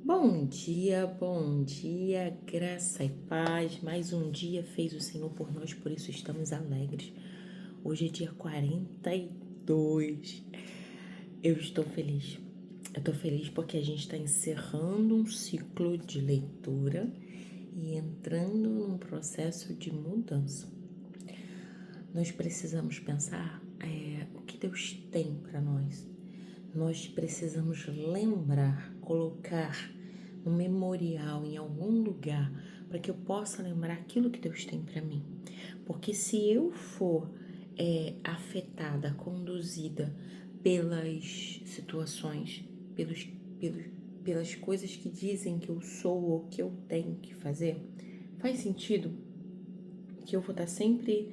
Bom dia, graça e paz. Mais um dia fez o Senhor por nós, por isso estamos alegres. Hoje é dia 42. Eu estou feliz. Eu estou feliz porque a gente está encerrando um ciclo de leitura e entrando num processo de mudança. Nós precisamos pensar o que Deus tem para nós. Nós precisamos lembrar, colocar um memorial em algum lugar para que eu possa lembrar aquilo que Deus tem para mim. Porque se eu for afetada, conduzida pelas situações, pelas coisas que dizem que eu sou ou que eu tenho que fazer, faz sentido que eu vou estar sempre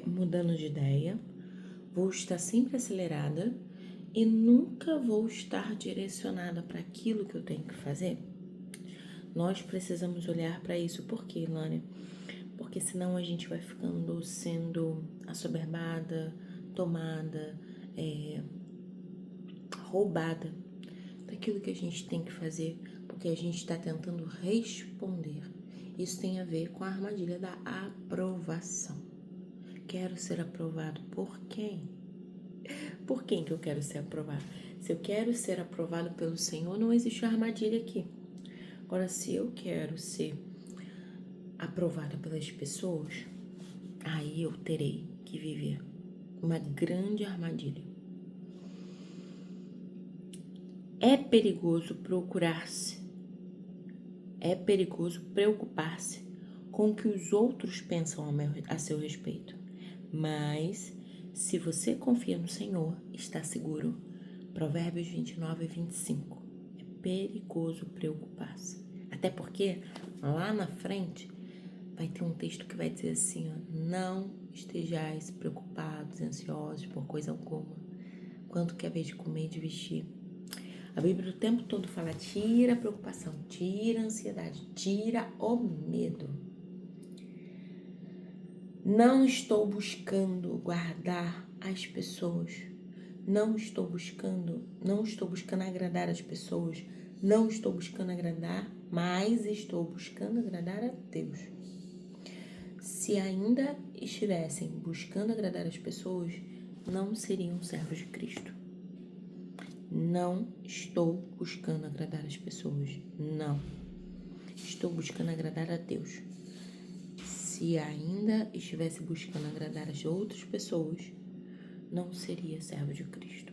mudando de ideia, vou estar sempre acelerada e nunca vou estar direcionada para aquilo que eu tenho que fazer? Nós precisamos olhar para isso. Por quê, Lânia? Porque senão a gente vai sendo assoberbada, tomada, roubada daquilo que a gente tem que fazer, porque a gente está tentando responder. Isso tem a ver com a armadilha da aprovação. Quero ser aprovado por quem? Por quem que eu quero ser aprovado? Se eu quero ser aprovado pelo Senhor, não existe armadilha aqui. Agora, se eu quero ser aprovada pelas pessoas, aí eu terei que viver uma grande armadilha. É perigoso preocupar-se com o que os outros pensam a seu respeito. Mas, se você confia no Senhor, está seguro. Provérbios 29:25. É perigoso preocupar-se. Até porque, lá na frente, vai ter um texto que vai dizer assim, ó, não estejais preocupados, ansiosos por coisa alguma, quanto que é vez de comer e de vestir. A Bíblia o tempo todo fala, tira a preocupação, tira a ansiedade, tira o medo. Não estou buscando guardar as pessoas, não estou buscando agradar as pessoas, não estou buscando agradar, mas estou buscando agradar a Deus. Se ainda estivessem buscando agradar as pessoas, não seriam servos de Cristo. Não estou buscando agradar as pessoas, não. Estou buscando agradar a Deus. Se ainda estivesse buscando agradar as outras pessoas, não seria servo de Cristo.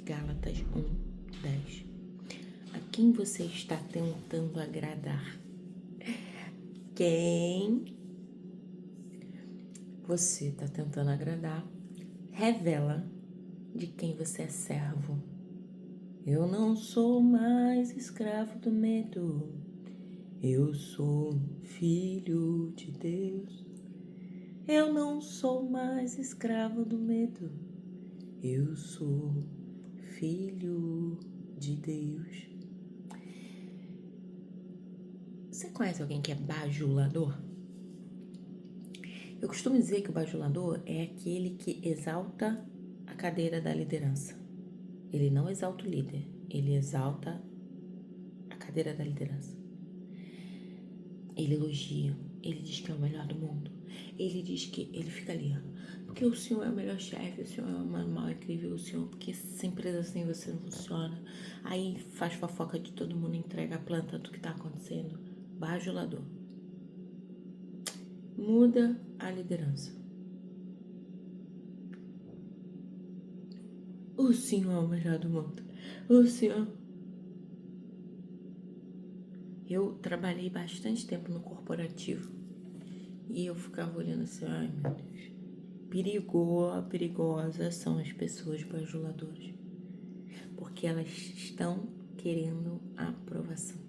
Gálatas 1:10. A quem você está tentando agradar? Quem você está tentando agradar revela de quem você é servo. Eu não sou mais escravo do medo. Eu sou filho de Deus. Eu não sou mais escravo do medo. Eu sou filho de Deus. Você conhece alguém que é bajulador? Eu costumo dizer que o bajulador é aquele que exalta a cadeira da liderança. Ele não exalta o líder, ele exalta a cadeira da liderança. Ele elogia, ele diz que é o melhor do mundo. Ele diz que ele fica ali, porque o senhor é o melhor chefe, o senhor é o mais incrível, o senhor, porque essa empresa sem você não funciona. Aí faz fofoca de todo mundo, entrega a planta do que tá acontecendo. Bajulador. Muda a liderança. O senhor é o melhor do mundo. O senhor... Eu trabalhei bastante tempo no corporativo e eu ficava olhando assim, ai meu Deus, perigosas são as pessoas bajuladoras, porque elas estão querendo a aprovação.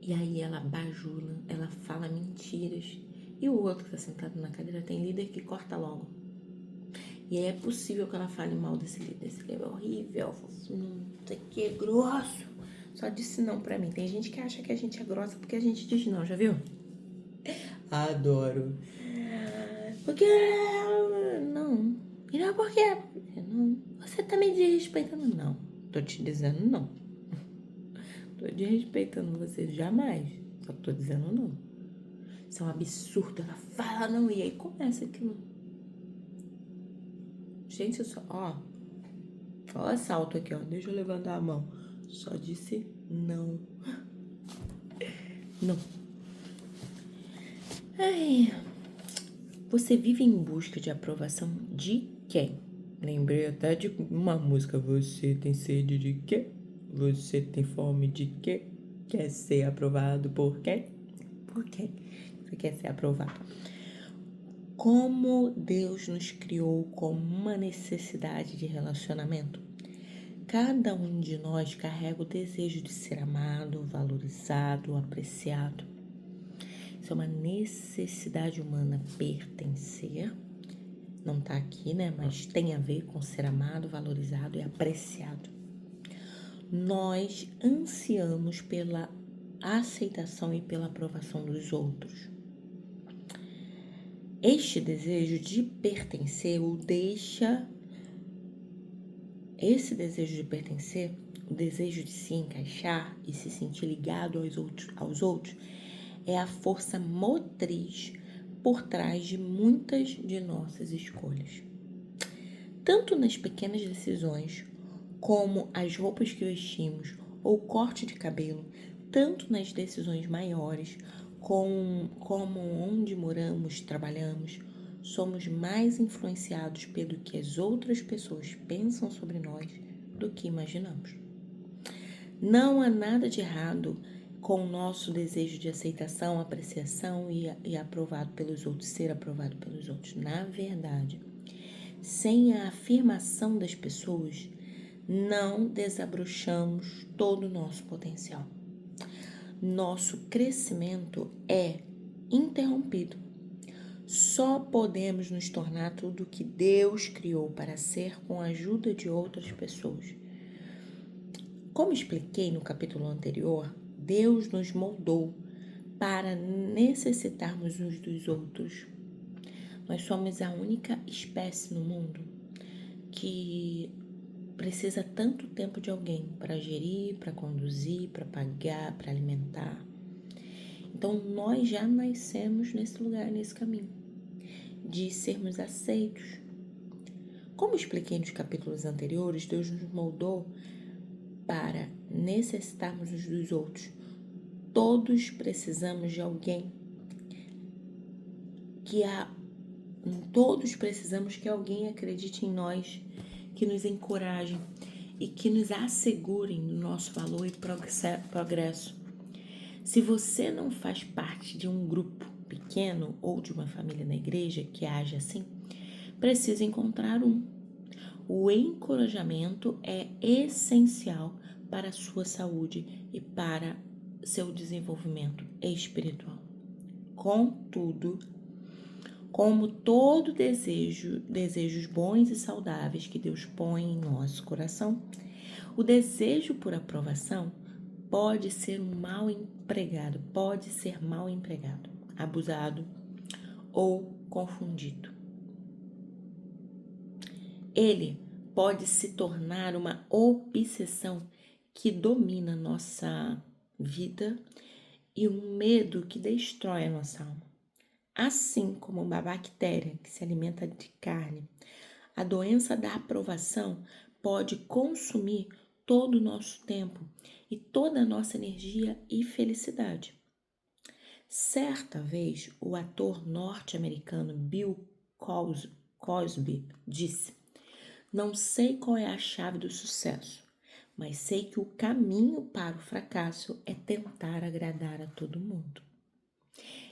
E aí ela bajula, ela fala mentiras e o outro que tá sentado na cadeira tem líder que corta logo. E aí é possível que ela fale mal desse líder. Esse líder é horrível, não sei o que, grosso. Só disse não pra mim. Tem gente que acha que a gente é grossa porque a gente diz não, já viu? Adoro. Porque não. E não porque não. Você tá me desrespeitando? Não. Tô te dizendo não. Tô desrespeitando você, jamais. Só tô dizendo não. Isso é um absurdo. Ela fala não, e aí começa aquilo. Gente, eu só... Ó o assalto aqui, ó. Deixa eu levantar a mão. Só disse não. Não. Ai... Você vive em busca de aprovação de quem? Lembrei até de uma música. Você tem sede de quê? Você tem fome de quê? Quer ser aprovado por quem? Por quem você quer ser aprovado? Como Deus nos criou com uma necessidade de relacionamento? Cada um de nós carrega o desejo de ser amado, valorizado, apreciado. Isso é uma necessidade humana, pertencer. Não tá aqui, né? Mas tem a ver com ser amado, valorizado e apreciado. Nós ansiamos pela aceitação e pela aprovação dos outros. Este desejo de pertencer o desejo de se encaixar e se sentir ligado aos outros é a força motriz por trás de muitas de nossas escolhas. Tanto nas pequenas decisões, como as roupas que vestimos ou o corte de cabelo, tanto nas decisões maiores, como onde moramos, trabalhamos, somos mais influenciados pelo que as outras pessoas pensam sobre nós do que imaginamos. Não há nada de errado com o nosso desejo de aceitação, apreciação e aprovado pelos outros, ser aprovado pelos outros. Na verdade, sem a afirmação das pessoas, não desabrochamos todo o nosso potencial. Nosso crescimento é interrompido. Só podemos nos tornar tudo o que Deus criou para ser com a ajuda de outras pessoas. Como expliquei no capítulo anterior, Deus nos moldou para necessitarmos uns dos outros. Nós somos a única espécie no mundo que precisa tanto tempo de alguém para gerir, para conduzir, para pagar, para alimentar. Então, nós já nascemos nesse lugar, nesse caminho, de sermos aceitos. Como expliquei nos capítulos anteriores, Deus nos moldou para necessitarmos uns dos outros. Todos precisamos de alguém todos precisamos que alguém acredite em nós, que nos encoraje e que nos assegurem do nosso valor e progresso. Se você não faz parte de um grupo pequeno ou de uma família na igreja que age assim, precisa encontrar um. O encorajamento é essencial para a sua saúde e para seu desenvolvimento espiritual. Contudo, como todo desejos bons e saudáveis que Deus põe em nosso coração, o desejo por aprovação pode ser mal empregado, abusado ou confundido. Ele pode se tornar uma obsessão que domina nossa vida e um medo que destrói a nossa alma. Assim como uma bactéria que se alimenta de carne, a doença da aprovação pode consumir todo o nosso tempo e toda a nossa energia e felicidade. Certa vez, o ator norte-americano Bill Cosby disse: "Não sei qual é a chave do sucesso, mas sei que o caminho para o fracasso é tentar agradar a todo mundo."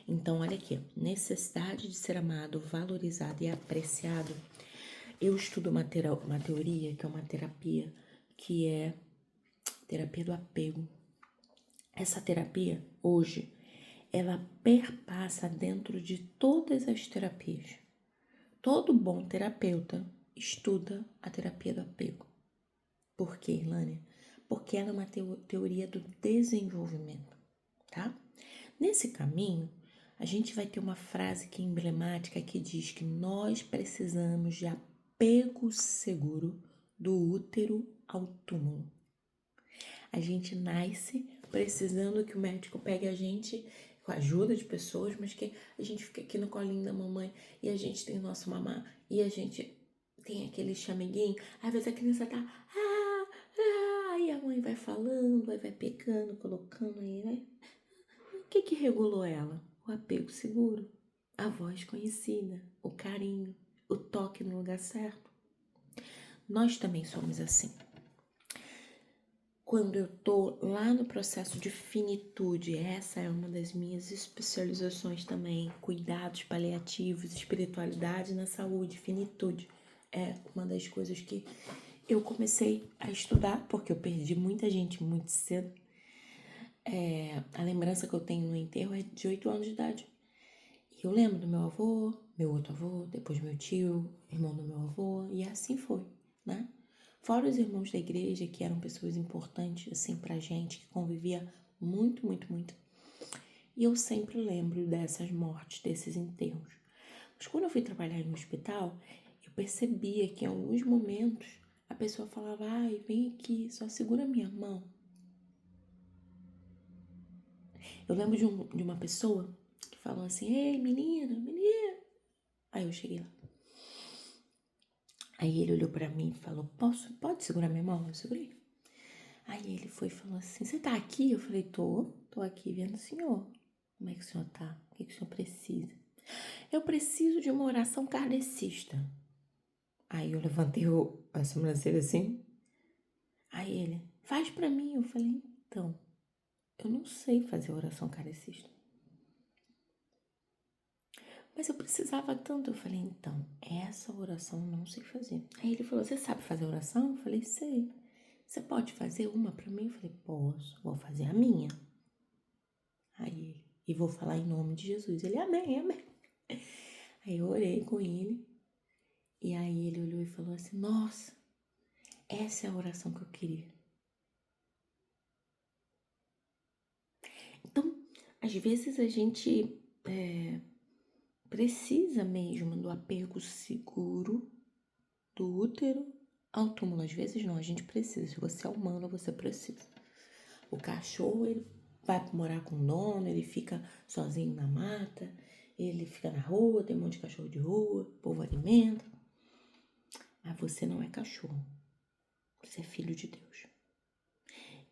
Então, olha aqui, necessidade de ser amado, valorizado e apreciado. Eu estudo uma teoria, que é uma terapia, que é terapia do apego. Essa terapia, hoje, ela perpassa dentro de todas as terapias. Todo bom terapeuta estuda a terapia do apego. Por quê, Irlânia? Porque ela é uma teoria do desenvolvimento, tá? Nesse caminho, a gente vai ter uma frase que é emblemática que diz que nós precisamos de apego seguro do útero ao túmulo. A gente nasce precisando que o médico pegue a gente com a ajuda de pessoas, mas que a gente fica aqui no colinho da mamãe e a gente tem o nosso mamá e a gente tem aquele chameguinho. Às vezes a criança tá e a mãe vai falando, vai pegando, colocando aí, né? O que regulou ela? O apego seguro, a voz conhecida, o carinho, o toque no lugar certo. Nós também somos assim. Quando eu tô lá no processo de finitude, essa é uma das minhas especializações também, cuidados paliativos, espiritualidade na saúde, finitude. É uma das coisas que eu comecei a estudar, porque eu perdi muita gente muito cedo. A lembrança que eu tenho no enterro é de 8 anos de idade. E eu lembro do meu avô, meu outro avô, depois meu tio, irmão do meu avô, e assim foi, né? Fora os irmãos da igreja, que eram pessoas importantes, assim, pra gente, que convivia muito, muito, muito. E eu sempre lembro dessas mortes, desses enterros. Mas quando eu fui trabalhar em um hospital, eu percebia que em alguns momentos a pessoa falava, ai, vem aqui, só segura minha mão. Eu lembro de uma pessoa que falou assim, ei, menina. Aí eu cheguei lá. Aí ele olhou pra mim e falou, pode segurar minha mão? Eu segurei. Aí ele foi e falou assim, você tá aqui? Eu falei, tô aqui vendo o senhor. Como é que o senhor tá? O que o senhor precisa? Eu preciso de uma oração kardecista. Aí eu levantei a sobrancelha assim. Aí ele, faz pra mim. Eu falei, então, eu não sei fazer oração kardecista. Mas eu precisava tanto. Eu falei, então, essa oração eu não sei fazer. Aí ele falou, você sabe fazer oração? Eu falei, sei. Você pode fazer uma pra mim? Eu falei, posso, vou fazer a minha. Aí, e vou falar em nome de Jesus. Ele, amém, amém. Aí eu orei com ele. E aí ele olhou e falou assim, nossa, essa é a oração que eu queria. Então, às vezes a gente precisa mesmo do apego seguro do útero ao túmulo. Às vezes não, a gente precisa. Se você é humano, você precisa. O cachorro, ele vai morar com o dono, ele fica sozinho na mata, ele fica na rua, tem um monte de cachorro de rua, o povo alimenta. Mas você não é cachorro. Você é filho de Deus.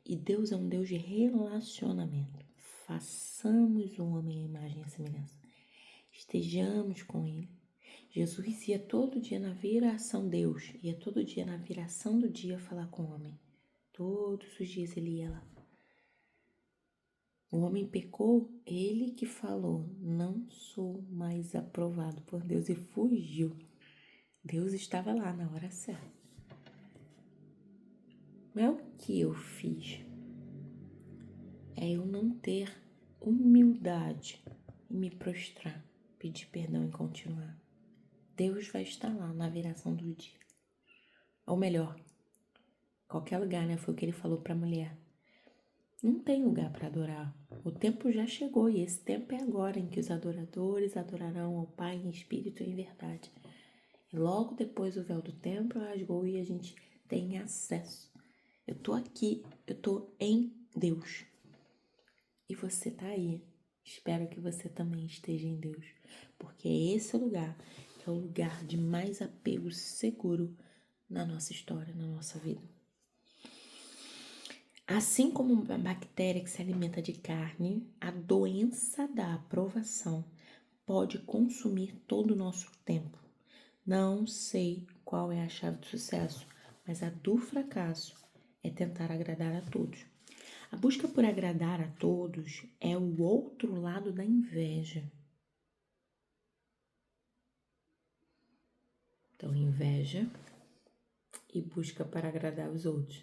E Deus é um Deus de relacionamento. Façamos o homem à imagem e à semelhança. Estejamos com ele. Jesus ia todo dia na viração, Deus ia todo dia na viração do dia falar com o homem. Todos os dias ele ia lá. O homem pecou, ele que falou, não sou mais aprovado por Deus, e fugiu. Deus estava lá na hora certa. Não é o que eu fiz, é eu não ter humildade e me prostrar, pedir perdão e continuar. Deus vai estar lá na viração do dia. Ou melhor, qualquer lugar, né? Foi o que ele falou para a mulher. Não tem lugar para adorar. O tempo já chegou e esse tempo é agora em que os adoradores adorarão ao Pai em espírito e em verdade. E logo depois o véu do templo rasgou e a gente tem acesso. Eu tô aqui, eu tô em Deus. E você tá aí. Espero que você também esteja em Deus. Porque é esse lugar que é o lugar de mais apego seguro na nossa história, na nossa vida. Assim como uma bactéria que se alimenta de carne, a doença da aprovação pode consumir todo o nosso tempo. Não sei qual é a chave do sucesso, mas a do fracasso é tentar agradar a todos. A busca por agradar a todos é o outro lado da inveja. Então, inveja e busca para agradar os outros.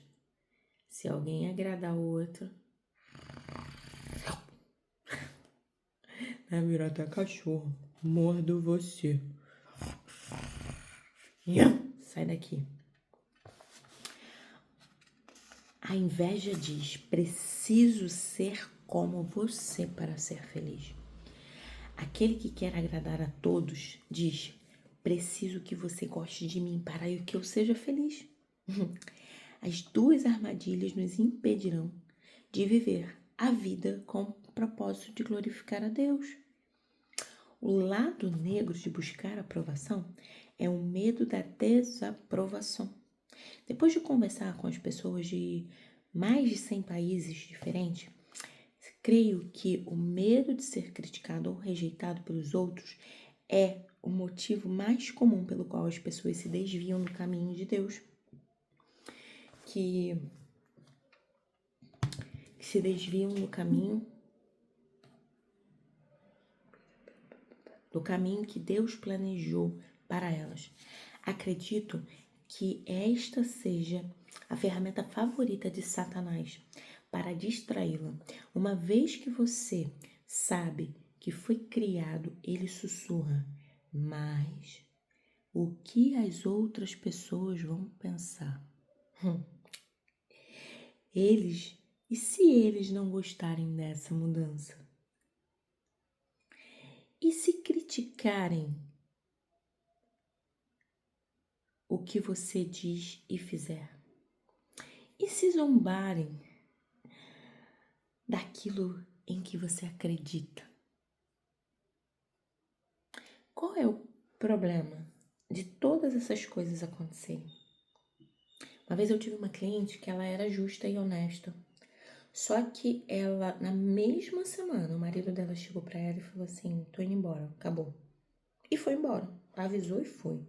Se alguém agradar o outro, vai virar até cachorro. Mordo você. Sai daqui. A inveja diz, preciso ser como você para ser feliz. Aquele que quer agradar a todos diz, preciso que você goste de mim para que eu seja feliz. As duas armadilhas nos impedirão de viver a vida com o propósito de glorificar a Deus. O lado negro de buscar aprovação é o medo da desaprovação. Depois de conversar com as pessoas de mais de 100 países diferentes, creio que o medo de ser criticado ou rejeitado pelos outros é o motivo mais comum pelo qual as pessoas se desviam do caminho de Deus. Que se desviam do caminho que Deus planejou para elas. Acredito que esta seja a ferramenta favorita de Satanás para distraí-la. Uma vez que você sabe que foi criado, ele sussurra: mas o que as outras pessoas vão pensar? E se eles não gostarem dessa mudança? E se criticarem o que você diz e fizer? E se zombarem daquilo em que você acredita? Qual é o problema de todas essas coisas acontecerem? Uma vez eu tive uma cliente que ela era justa e honesta. Só que ela, na mesma semana, o marido dela chegou pra ela e falou assim: tô indo embora, acabou. E foi embora, avisou e foi.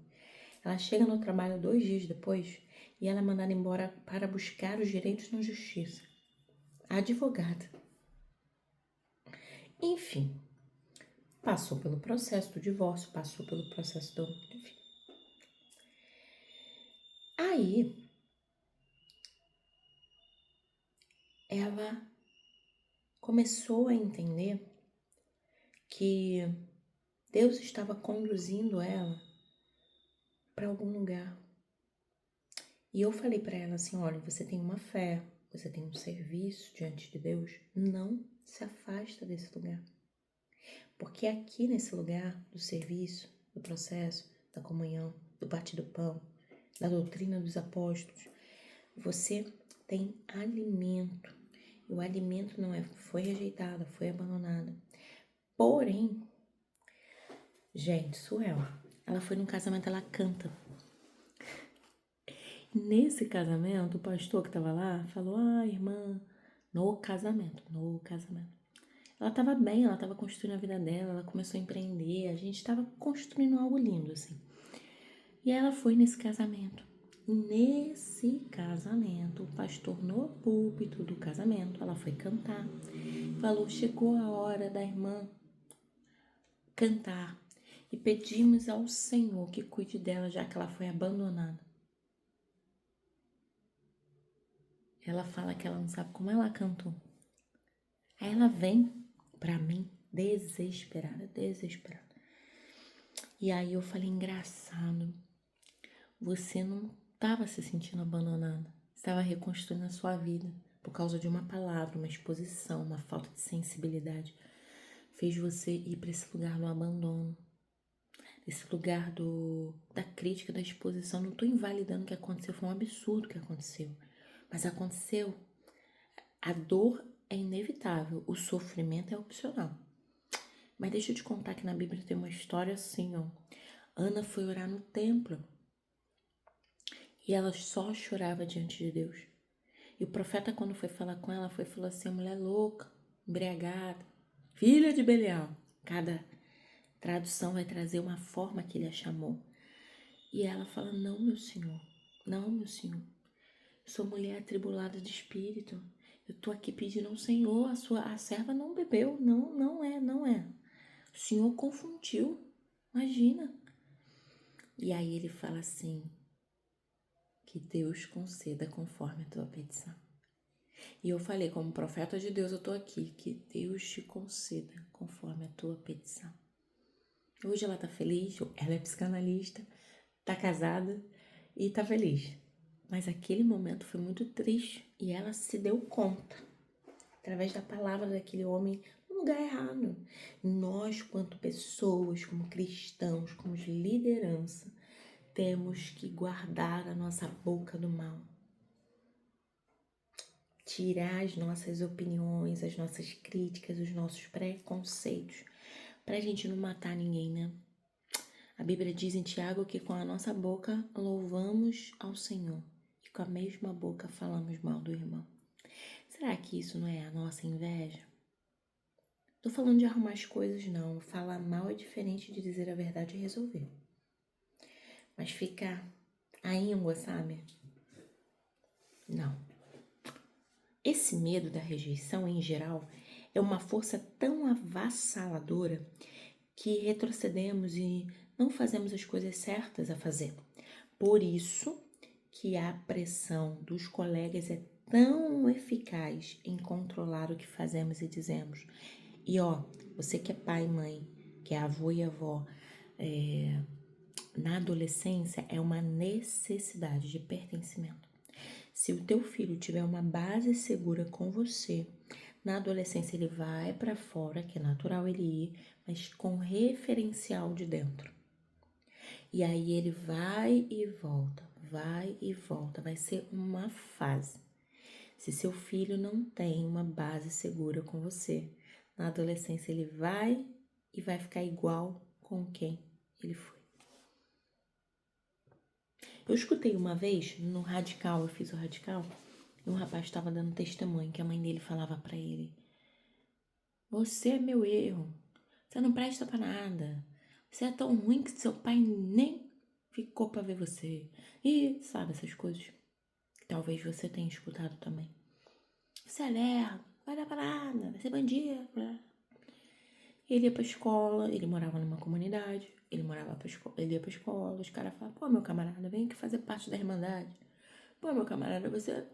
Ela chega no trabalho 2 dias depois e ela é mandada embora para buscar os direitos na justiça. A advogada. Enfim, passou pelo processo do divórcio, passou pelo processo do... Enfim. Aí, ela começou a entender que Deus estava conduzindo ela para algum lugar. E eu falei para ela assim: olha, você tem uma fé, você tem um serviço diante de Deus, não se afasta desse lugar. Porque aqui nesse lugar do serviço, do processo, da comunhão, do partir do pão, da doutrina dos apóstolos, você tem alimento. E o alimento não foi rejeitado, foi abandonado. Porém, gente, Suel, ela foi num casamento, ela canta. Nesse casamento, o pastor que estava lá falou: irmã, no casamento. Ela estava bem, ela estava construindo a vida dela, ela começou a empreender, a gente estava construindo algo lindo, assim. E ela foi nesse casamento. Nesse casamento, o pastor no púlpito do casamento, ela foi cantar. Falou: chegou a hora da irmã cantar. E pedimos ao Senhor que cuide dela, já que ela foi abandonada. Ela fala que ela não sabe como ela cantou. Aí ela vem pra mim desesperada. E aí eu falei: engraçado, você não estava se sentindo abandonada, estava reconstruindo a sua vida por causa de uma palavra, uma exposição, uma falta de sensibilidade. Fez você ir para esse lugar do abandono, esse lugar da crítica, da exposição. Não estou invalidando o que aconteceu, foi um absurdo o que aconteceu. Mas aconteceu. A dor é inevitável, o sofrimento é opcional. Mas deixa eu te contar que na Bíblia tem uma história assim, ó. Ana foi orar no templo e ela só chorava diante de Deus. E o profeta, quando foi falar com ela, falou assim: mulher louca, embriagada, filha de Belial. Cada tradução vai trazer uma forma que ele a chamou. E ela fala: não, meu senhor, eu sou mulher atribulada de espírito. Eu tô aqui pedindo ao Senhor, a serva não bebeu. Não é. O Senhor confundiu, imagina. E aí ele fala assim: que Deus conceda conforme a tua petição. E eu falei: como profeta de Deus, eu tô aqui, que Deus te conceda conforme a tua petição. Hoje ela tá feliz, ela é psicanalista, tá casada e tá feliz. Mas aquele momento foi muito triste e ela se deu conta, através da palavra daquele homem, no lugar errado. Nós, quanto pessoas, como cristãos, como liderança, temos que guardar a nossa boca do mal. tirar as nossas opiniões, as nossas críticas, os nossos preconceitos, pra gente não matar ninguém, né? A Bíblia diz em Tiago que com a nossa boca louvamos ao Senhor e com a mesma boca falamos mal do irmão. Será que isso não é a nossa inveja? Tô falando de arrumar as coisas, não. Falar mal é diferente de dizer a verdade e resolver. Mas ficar a íngua, sabe? Não. Esse medo da rejeição, em geral, é uma força tão avassaladora que retrocedemos e não fazemos as coisas certas a fazer. Por isso que a pressão dos colegas é tão eficaz em controlar o que fazemos e dizemos. E você que é pai e mãe, que é avô e avó, na adolescência é uma necessidade de pertencimento. Se o teu filho tiver uma base segura com você, na adolescência ele vai para fora, que é natural ele ir, mas com referencial de dentro. E aí ele vai e volta, vai ser uma fase. Se seu filho não tem uma base segura com você, na adolescência ele vai e vai ficar igual com quem ele foi. Eu escutei uma vez no Radical, eu fiz o Radical, e um rapaz estava dando testemunho que a mãe dele falava para ele: você é meu erro, você não presta pra nada, você é tão ruim que seu pai nem ficou pra ver você. E sabe essas coisas que talvez você tenha escutado também. Você é lerdo, vai dar pra nada, vai ser bandido. Ele ia pra escola, ele morava numa comunidade, ele ia pra escola, os caras falavam: pô, meu camarada, vem aqui fazer parte da Irmandade. Pô, meu camarada, você...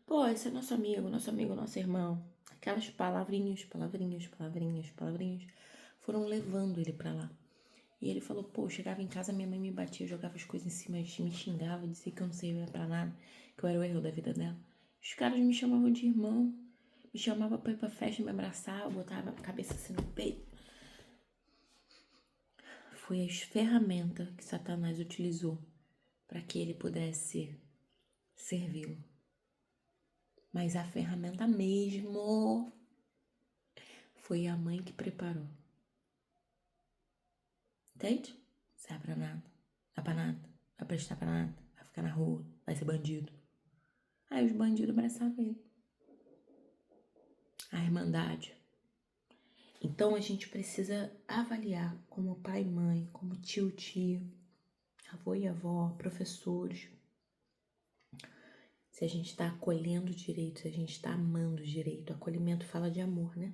Pô, esse é nosso amigo, nosso irmão. Aquelas palavrinhas foram levando ele pra lá. E ele falou: pô, eu chegava em casa, minha mãe me batia, jogava as coisas em cima, me xingava, dizia que eu não servia pra nada, que eu era o erro da vida dela. Os caras me chamavam de irmão, me chamavam pra ir pra festa, me abraçavam, botava a cabeça assim no peito. Foi as ferramentas que Satanás utilizou para que ele pudesse servi-lo. Mas a ferramenta mesmo foi a mãe que preparou. Entende? Sai pra nada, dá pra nada, vai prestar pra nada, vai ficar na rua, vai ser bandido. Aí os bandidos abraçavam ele. A Irmandade. Então a gente precisa avaliar como pai e mãe, como tio, tia, avô e avó, professores, se a gente está acolhendo direito, se a gente está amando direito. Acolhimento fala de amor, né?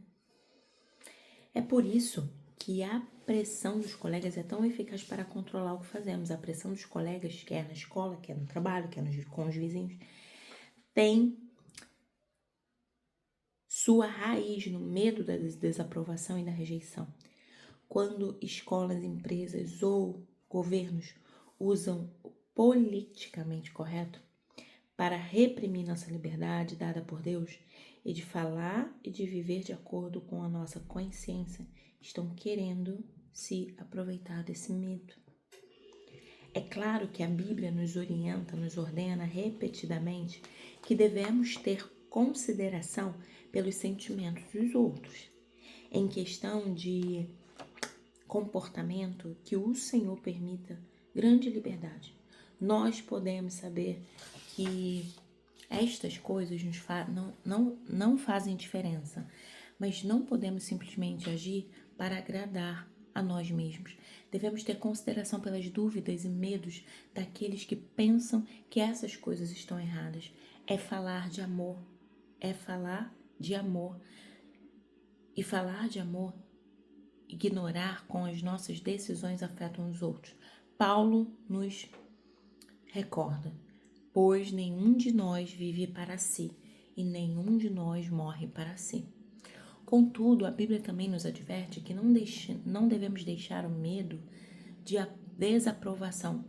É por isso que a pressão dos colegas é tão eficaz para controlar o que fazemos. A pressão dos colegas, quer na escola, quer no trabalho, quer com os vizinhos, tem sua raiz no medo da desaprovação e da rejeição. Quando escolas, empresas ou governos usam o politicamente correto para reprimir nossa liberdade dada por Deus e de falar e de viver de acordo com a nossa consciência, estão querendo se aproveitar desse medo. É claro que a Bíblia nos orienta, nos ordena repetidamente que devemos ter consideração pelos sentimentos dos outros. Em questão de comportamento, que o Senhor permita grande liberdade. Nós podemos saber que estas coisas não fazem diferença, mas não podemos simplesmente agir para agradar a nós mesmos. Devemos ter consideração pelas dúvidas e medos daqueles que pensam que essas coisas estão erradas. É falar de amor, E falar de amor, ignorar com as nossas decisões afetam os outros. Paulo nos recorda: pois nenhum de nós vive para si e nenhum de nós morre para si. Contudo, a Bíblia também nos adverte que não devemos deixar o medo de a desaprovação,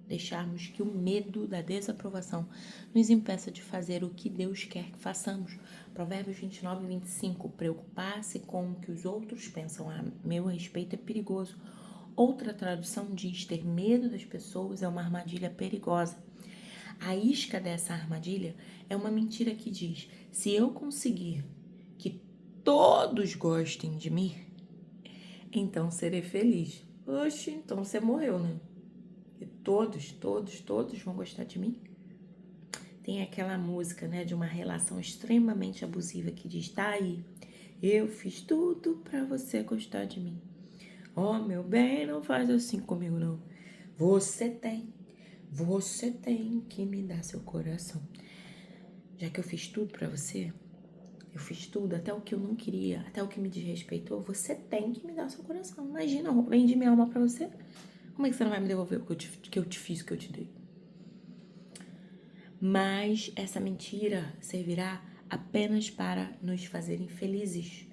deixarmos que o medo da desaprovação nos impeça de fazer o que Deus quer que façamos. Provérbios 29:25, preocupar-se com o que os outros pensam a meu respeito é perigoso. Outra tradução diz: ter medo das pessoas é uma armadilha perigosa. A isca dessa armadilha é uma mentira que diz: se eu conseguir que todos gostem de mim, então serei feliz. Oxe, então você morreu, né? E todos vão gostar de mim? Tem aquela música, né, de uma relação extremamente abusiva que diz: tá aí, eu fiz tudo pra você gostar de mim. Oh, meu bem, não faz assim comigo, não. Você tem que me dar seu coração. Já que eu fiz tudo pra você, eu fiz tudo, até o que eu não queria, até o que me desrespeitou, você tem que me dar seu coração. Imagina, eu vendi minha alma pra você. Como é que você não vai me devolver o que eu te fiz, o que eu te dei? Mas essa mentira servirá apenas para nos fazer infelizes.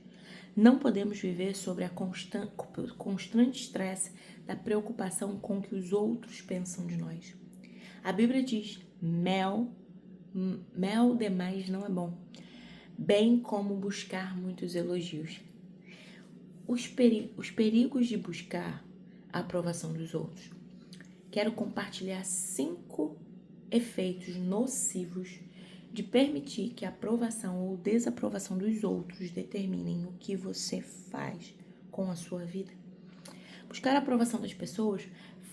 Não podemos viver sobre a constante estresse da preocupação com o que os outros pensam de nós. A Bíblia diz: mel demais não é bom, bem como buscar muitos elogios. Os perigos de buscar a aprovação dos outros. Quero compartilhar 5 efeitos nocivos de permitir que a aprovação ou desaprovação dos outros determinem o que você faz com a sua vida. Buscar a aprovação das pessoas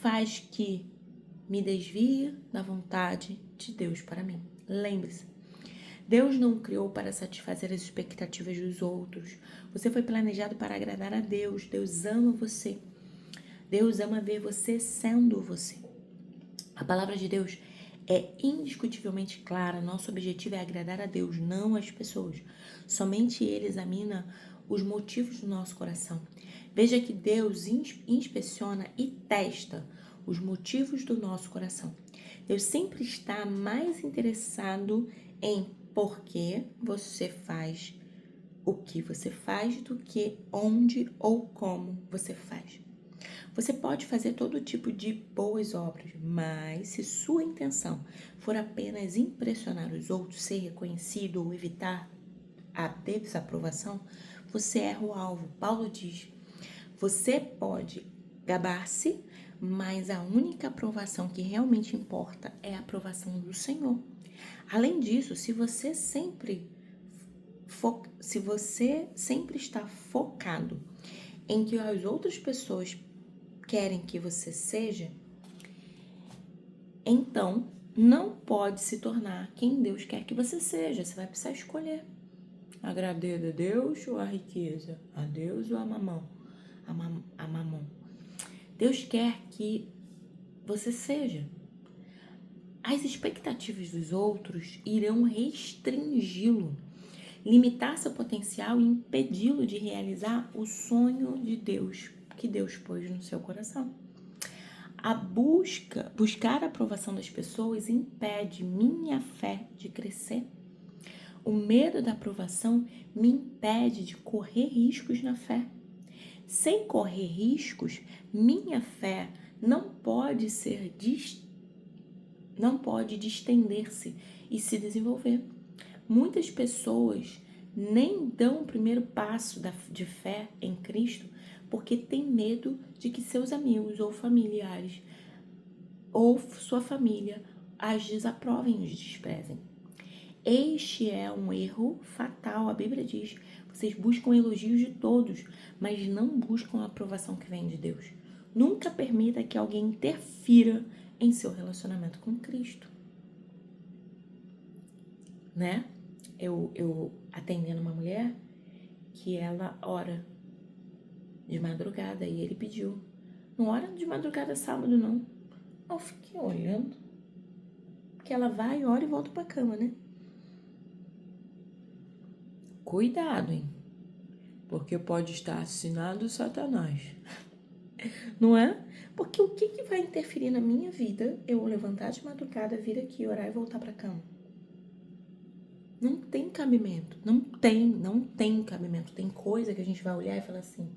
faz que me desvie da vontade de Deus para mim. Lembre-se, Deus não criou para satisfazer as expectativas dos outros. Você foi planejado para agradar a Deus. Deus ama você. Deus ama ver você sendo você. A palavra de Deus é indiscutivelmente clara. Nosso objetivo é agradar a Deus, não as pessoas. Somente Ele examina os motivos do nosso coração. Veja que Deus inspeciona e testa os motivos do nosso coração. Deus sempre está mais interessado em por que você faz o que você faz do que onde ou como você faz. Você pode fazer todo tipo de boas obras, mas se sua intenção for apenas impressionar os outros, ser reconhecido ou evitar a desaprovação, você erra o alvo. Paulo diz: você pode gabar-se, mas a única aprovação que realmente importa é a aprovação do Senhor. Além disso, se você sempre está focado em que as outras pessoas querem que você seja, então não pode se tornar quem Deus quer que você seja. Você vai precisar escolher: agradar a Deus ou a riqueza? A Deus ou a mamão? A mamão. Deus quer que você seja. As expectativas dos outros irão restringi-lo, limitar seu potencial e impedi-lo de realizar o sonho de Deus que Deus pôs no seu coração. Buscar a aprovação das pessoas impede minha fé de crescer. O medo da aprovação me impede de correr riscos na fé. Sem correr riscos, minha fé não pode distender-se e se desenvolver. Muitas pessoas nem dão o primeiro passo de fé em Cristo porque têm medo de que seus amigos ou familiares ou sua família as desaprovem e os desprezem. Este é um erro fatal. A Bíblia diz: vocês buscam elogios de todos, mas não buscam a aprovação que vem de Deus. Nunca permita que alguém interfira em seu relacionamento com Cristo. Né? Eu atendendo uma mulher que ela ora de madrugada e ele pediu: não ora de madrugada sábado, não. Eu fiquei olhando, porque ela vai, ora e volta pra cama, né? Cuidado, hein? Porque pode estar assinado Satanás. Não é? Porque o que vai interferir na minha vida eu levantar de madrugada, vir aqui, orar e voltar pra cama? Não tem cabimento. Não tem cabimento. Tem coisa que a gente vai olhar e falar assim: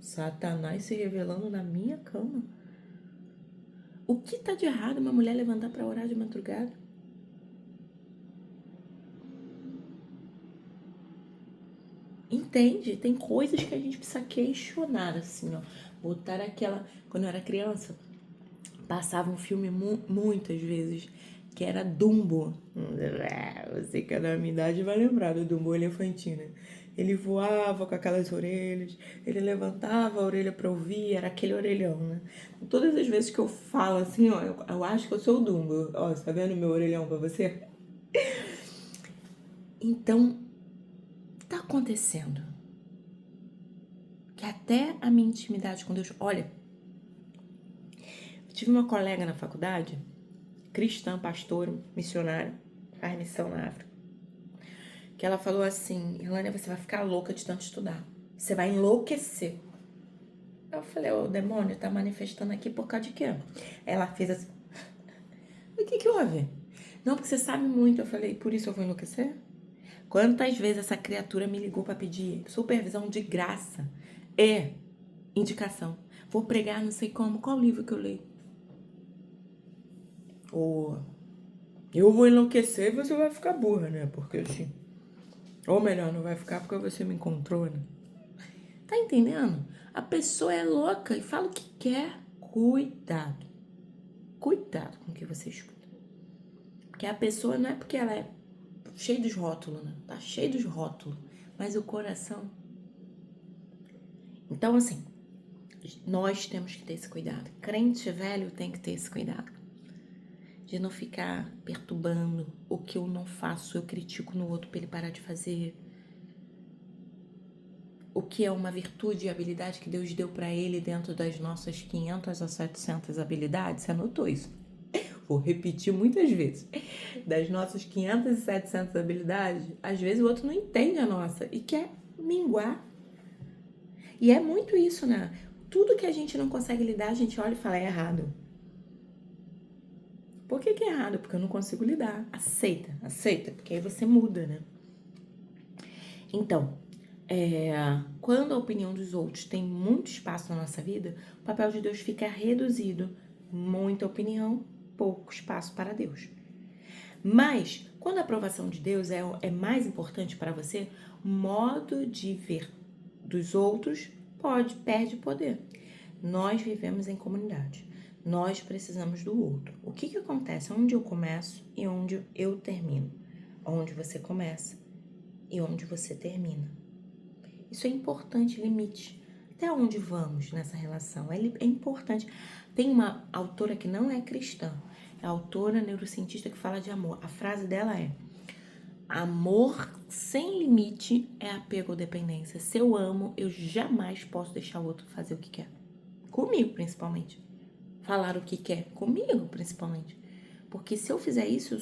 Satanás se revelando na minha cama. O que tá de errado uma mulher levantar pra orar de madrugada? Entende? Tem coisas que a gente precisa questionar, assim, ó. Botar aquela... Quando eu era criança, passava um filme muitas vezes que era Dumbo. Você que é da minha idade vai lembrar do Dumbo elefantinho, né? Ele voava com aquelas orelhas, ele levantava a orelha pra ouvir, era aquele orelhão, né? Todas as vezes que eu falo assim, ó, eu acho que eu sou o Dumbo. Ó, você tá vendo meu orelhão pra você? Então, tá acontecendo que até a minha intimidade com Deus... Olha, eu tive uma colega na faculdade, cristã, pastora, missionária, faz missão na África, que ela falou assim: Irlânia, você vai ficar louca de tanto estudar. Você vai enlouquecer. Eu falei: o demônio tá manifestando aqui por causa de quê? Ela fez assim: o que houve? Não, porque você sabe muito. Eu falei: por isso eu vou enlouquecer? Quantas vezes essa criatura me ligou pra pedir supervisão de graça e indicação? Vou pregar não sei como. Qual livro que eu leio? Ou eu vou enlouquecer e você vai ficar burra, né? Porque assim... Ou melhor, não vai ficar porque você me encontrou, né? Tá entendendo? A pessoa é louca e fala o que quer. Cuidado. Cuidado com o que você escuta. Porque a pessoa não é porque ela é cheia dos rótulos, né? Tá cheio dos rótulos. Mas o coração... Então, assim, nós temos que ter esse cuidado. Crente velho tem que ter esse cuidado. De não ficar perturbando o que eu não faço, eu critico no outro pra ele parar de fazer. O que é uma virtude e habilidade que Deus deu para ele dentro das nossas 500 a 700 habilidades. Você anotou isso? Vou repetir muitas vezes. Das nossas 500 e 700 habilidades, às vezes o outro não entende a nossa e quer minguar. E é muito isso, né? Tudo que a gente não consegue lidar, a gente olha e fala: é errado. Por que é errado? Porque eu não consigo lidar. Aceita, porque aí você muda, né? Então, quando a opinião dos outros tem muito espaço na nossa vida, o papel de Deus fica reduzido. Muita opinião, pouco espaço para Deus. Mas, quando a aprovação de Deus é mais importante para você, o modo de ver dos outros perde poder. Nós vivemos em comunidade. Nós precisamos do outro. O que acontece? Onde eu começo e onde eu termino. Onde você começa e onde você termina. Isso é importante, limite. Até onde vamos nessa relação? É importante. Tem uma autora que não é cristã, é a autora neurocientista que fala de amor. A frase dela é: amor sem limite é apego ou dependência. Se eu amo, eu jamais posso deixar o outro fazer o que quer. Comigo, principalmente. Falar o que quer. Comigo, principalmente. Porque se eu fizer isso,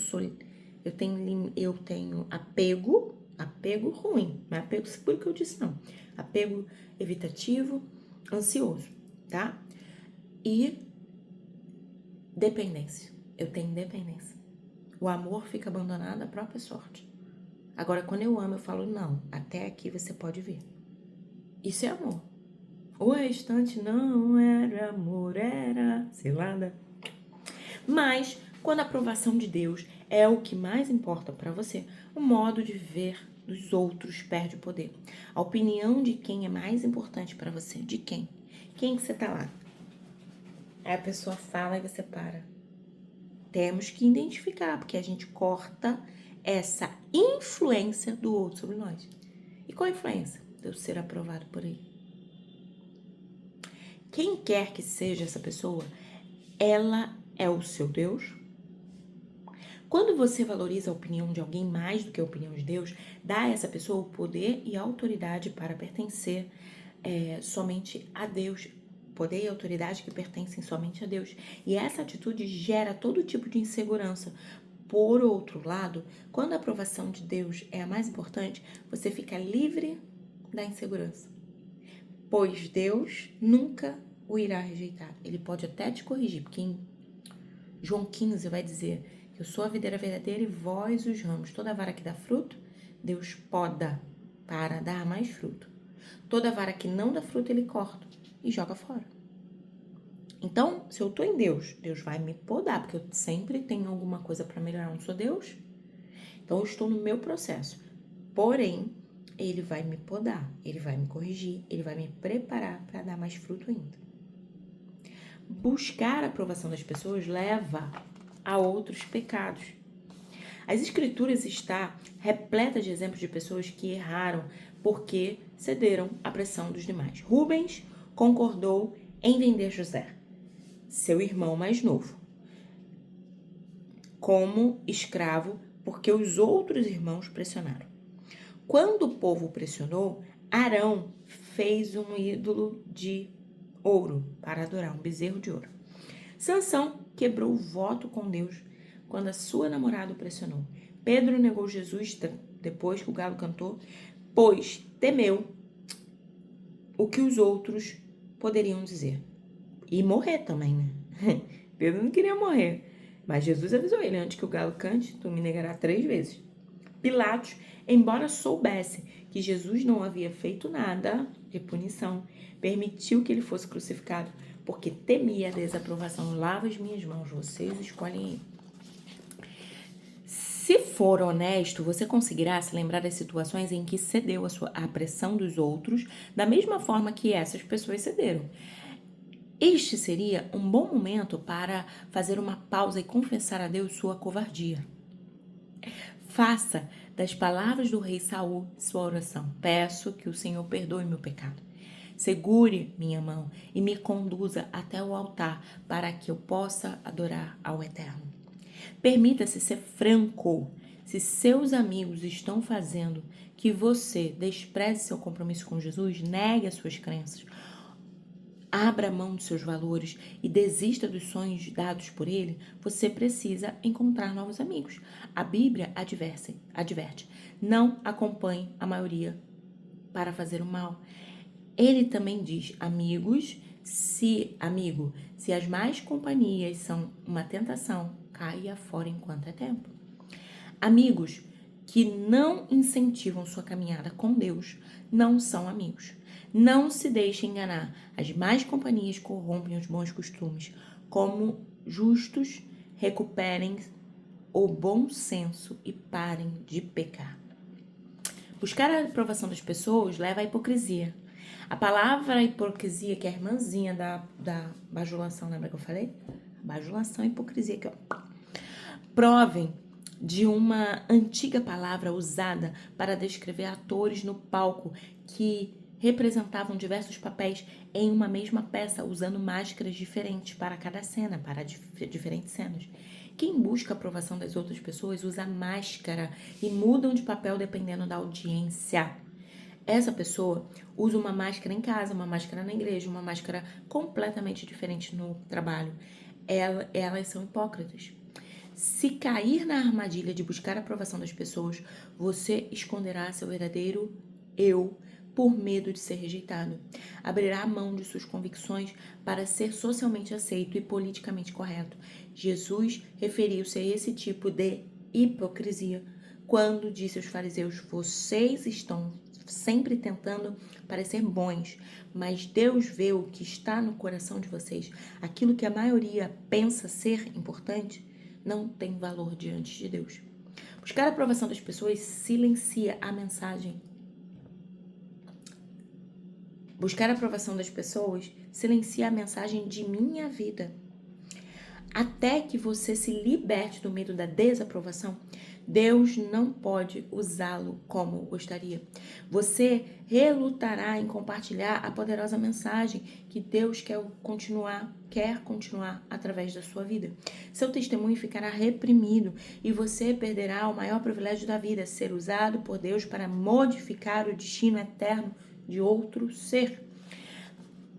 eu tenho apego ruim, não é apego seguro que eu disse, não. Apego evitativo, ansioso, tá? E dependência. Eu tenho dependência. O amor fica abandonado à própria sorte. Agora, quando eu amo, eu falo: não, até aqui você pode vir. Isso é amor. O restante não era amor, era cilada. Mas, quando a aprovação de Deus é o que mais importa para você, o modo de ver dos outros perde o poder. A opinião de quem é mais importante para você, de quem? Quem que você tá lá? Aí a pessoa fala e você para. Temos que identificar, porque a gente corta essa influência do outro sobre nós. E qual a influência? De eu ser aprovado por ele. Quem quer que seja essa pessoa, ela é o seu Deus. Quando você valoriza a opinião de alguém mais do que a opinião de Deus, dá a essa pessoa o poder e a autoridade para pertencer somente a Deus. Poder e autoridade que pertencem somente a Deus. E essa atitude gera todo tipo de insegurança. Por outro lado, quando a aprovação de Deus é a mais importante, você fica livre da insegurança. Pois Deus nunca o irá rejeitar. Ele pode até te corrigir, porque em João 15 vai dizer: eu sou a videira verdadeira e vós os ramos. Toda vara que dá fruto, Deus poda para dar mais fruto. Toda vara que não dá fruto, ele corta e joga fora. Então, se eu tô em Deus, Deus vai me podar, porque eu sempre tenho alguma coisa para melhorar. Eu não sou Deus. Então, eu estou no meu processo. Porém, ele vai me podar, ele vai me corrigir, ele vai me preparar para dar mais fruto ainda. Buscar a aprovação das pessoas leva a outros pecados. As Escrituras está repleta de exemplos de pessoas que erraram porque cederam à pressão dos demais. Rubens concordou em vender José, seu irmão mais novo, como escravo porque os outros irmãos pressionaram. Quando o povo pressionou, Arão fez um ídolo de ouro para adorar, um bezerro de ouro. Sansão quebrou o voto com Deus quando a sua namorada o pressionou. Pedro negou Jesus depois que o galo cantou, pois temeu o que os outros poderiam dizer. E morrer também, né? Pedro não queria morrer, mas Jesus avisou ele: antes que o galo cante, tu me negarás 3 vezes. Pilatos, embora soubesse que Jesus não havia feito nada de punição, permitiu que ele fosse crucificado, porque temia a desaprovação. Lava as minhas mãos, vocês escolhem aí. Se for honesto, você conseguirá se lembrar das situações em que cedeu à pressão dos outros, da mesma forma que essas pessoas cederam. Este seria um bom momento para fazer uma pausa e confessar a Deus sua covardia. Faça das palavras do rei Saul sua oração. Peço que o Senhor perdoe meu pecado. Segure minha mão e me conduza até o altar para que eu possa adorar ao Eterno. Permita-se ser franco. Se seus amigos estão fazendo que você despreze seu compromisso com Jesus, negue as suas crenças, abra mão dos seus valores e desista dos sonhos dados por ele, você precisa encontrar novos amigos. A Bíblia adverte, não acompanhe a maioria para fazer o mal. Ele também diz, se as más companhias são uma tentação, caia fora enquanto é tempo. Amigos que não incentivam sua caminhada com Deus não são amigos. Não se deixe enganar. As más companhias corrompem os bons costumes. Como justos, recuperem o bom senso e parem de pecar. Buscar a aprovação das pessoas leva à hipocrisia. A palavra hipocrisia, que é a irmãzinha da bajulação, lembra que eu falei? Bajulação e hipocrisia aqui, ó. Provem de uma antiga palavra usada para descrever atores no palco que representavam diversos papéis em uma mesma peça, usando máscaras diferentes para cada cena, para diferentes cenas. Quem busca a aprovação das outras pessoas usa máscara e mudam de papel dependendo da audiência. Essa pessoa usa uma máscara em casa, uma máscara na igreja, uma máscara completamente diferente no trabalho. Elas são hipócritas. Se cair na armadilha de buscar a aprovação das pessoas, você esconderá seu verdadeiro eu por medo de ser rejeitado. Abrirá mão de suas convicções para ser socialmente aceito e politicamente correto. Jesus referiu-se a esse tipo de hipocrisia quando disse aos fariseus: vocês estão sempre tentando parecer bons, mas Deus vê o que está no coração de vocês. Aquilo que a maioria pensa ser importante não tem valor diante de Deus. Buscar a aprovação das pessoas silencia a mensagem. Buscar a aprovação das pessoas silencia a mensagem de minha vida. Até que você se liberte do medo da desaprovação, Deus não pode usá-lo como gostaria. Você relutará em compartilhar a poderosa mensagem que Deus quer continuar através da sua vida. Seu testemunho ficará reprimido e você perderá o maior privilégio da vida, ser usado por Deus para modificar o destino eterno de outro ser.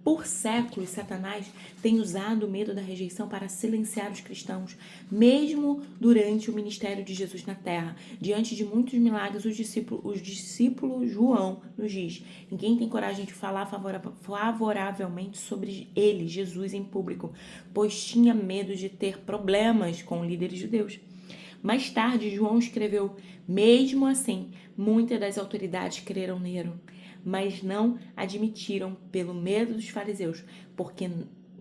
Por séculos, Satanás tem usado o medo da rejeição para silenciar os cristãos, mesmo durante o ministério de Jesus na terra. Diante de muitos milagres, os discípulos João nos diz: ninguém tem coragem de falar favoravelmente sobre ele, Jesus, em público, pois tinha medo de ter problemas com líderes judeus. Mais tarde, João escreveu: mesmo assim, muitas das autoridades creram nele, mas não admitiram pelo medo dos fariseus,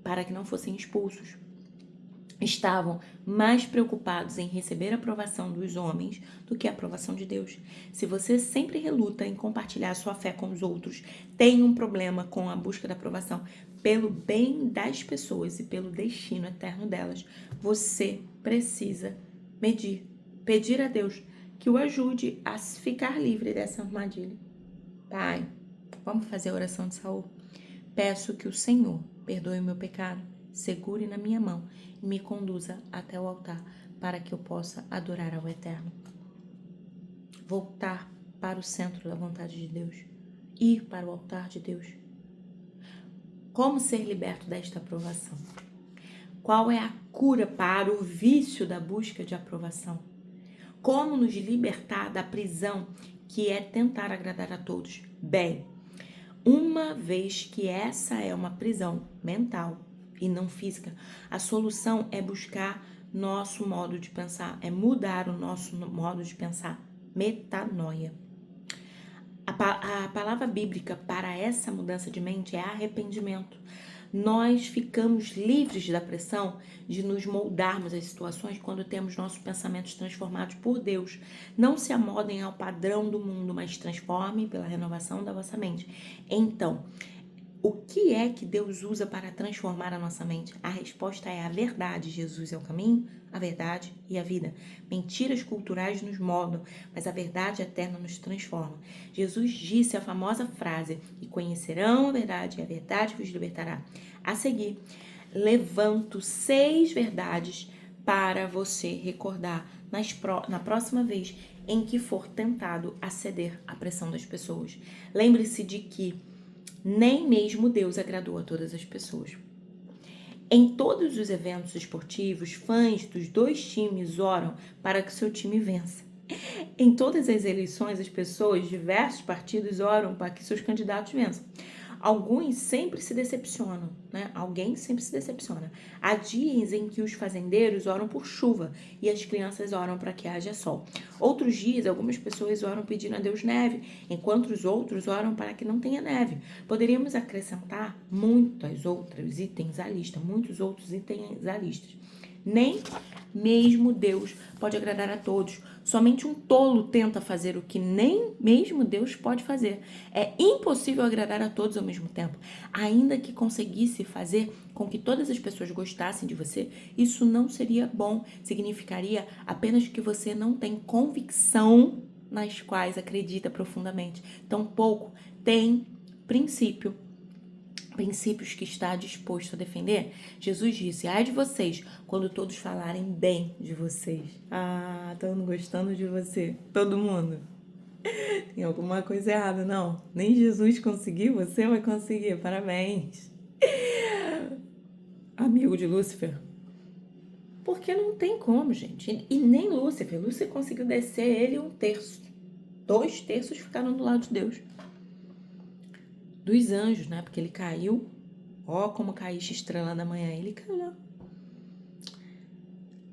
para que não fossem expulsos. Estavam mais preocupados em receber a aprovação dos homens do que a aprovação de Deus. Se você sempre reluta em compartilhar sua fé com os outros, tem um problema com a busca da aprovação, pelo bem das pessoas e pelo destino eterno delas, você precisa pedir a Deus que o ajude a ficar livre dessa armadilha. Pai, vamos fazer a oração de Saul? Peço que o Senhor perdoe o meu pecado, segure na minha mão e me conduza até o altar para que eu possa adorar ao Eterno. Voltar para o centro da vontade de Deus, ir para o altar de Deus. Como ser liberto desta aprovação? Qual é a cura para o vício da busca de aprovação? Como nos libertar da prisão que é tentar agradar a todos? Bem, uma vez que essa é uma prisão mental e não física, a solução é buscar nosso modo de pensar, é mudar o nosso modo de pensar, metanoia. A palavra bíblica para essa mudança de mente é arrependimento. Nós ficamos livres da pressão de nos moldarmos às situações quando temos nossos pensamentos transformados por Deus. Não se amodem ao padrão do mundo, mas transformem pela renovação da vossa mente. Então, o que é que Deus usa para transformar a nossa mente? A resposta é a verdade. Jesus é o caminho, a verdade e a vida. Mentiras culturais nos moldam, mas a verdade eterna nos transforma. Jesus disse a famosa frase: e conhecerão a verdade, e a verdade vos libertará. A seguir, levanto 6 verdades para você recordar na próxima vez em que for tentado a ceder à pressão das pessoas. Lembre-se de que nem mesmo Deus agradou a todas as pessoas. Em todos os eventos esportivos, fãs dos 2 times oram para que seu time vença. Em todas as eleições, as pessoas de diversos partidos oram para que seus candidatos vençam. Alguns sempre se decepcionam, né? Alguém sempre se decepciona. Há dias em que os fazendeiros oram por chuva e as crianças oram para que haja sol. Outros dias, algumas pessoas oram pedindo a Deus neve, enquanto os outros oram para que não tenha neve. Poderíamos acrescentar muitos outros itens à lista, Nem mesmo Deus pode agradar a todos. Somente um tolo tenta fazer o que nem mesmo Deus pode fazer. É impossível agradar a todos ao mesmo tempo. Ainda que conseguisse fazer com que todas as pessoas gostassem de você, isso não seria bom. Significaria apenas que você não tem convicção nas quais acredita profundamente. Tampouco tem princípios que está disposto a defender. Jesus disse: ai de vocês quando todos falarem bem de vocês. Ah, estão gostando de você, todo mundo. Tem alguma coisa errada, não? Nem Jesus conseguiu, você vai conseguir, parabéns. Amigo de Lúcifer. Porque não tem como, gente. E nem Lúcifer conseguiu descer ele 1/3. 2/3 ficaram do lado de Deus. Dos anjos, né? Porque ele caiu. Ó, como caíste, estrela da manhã. Ele caiu lá.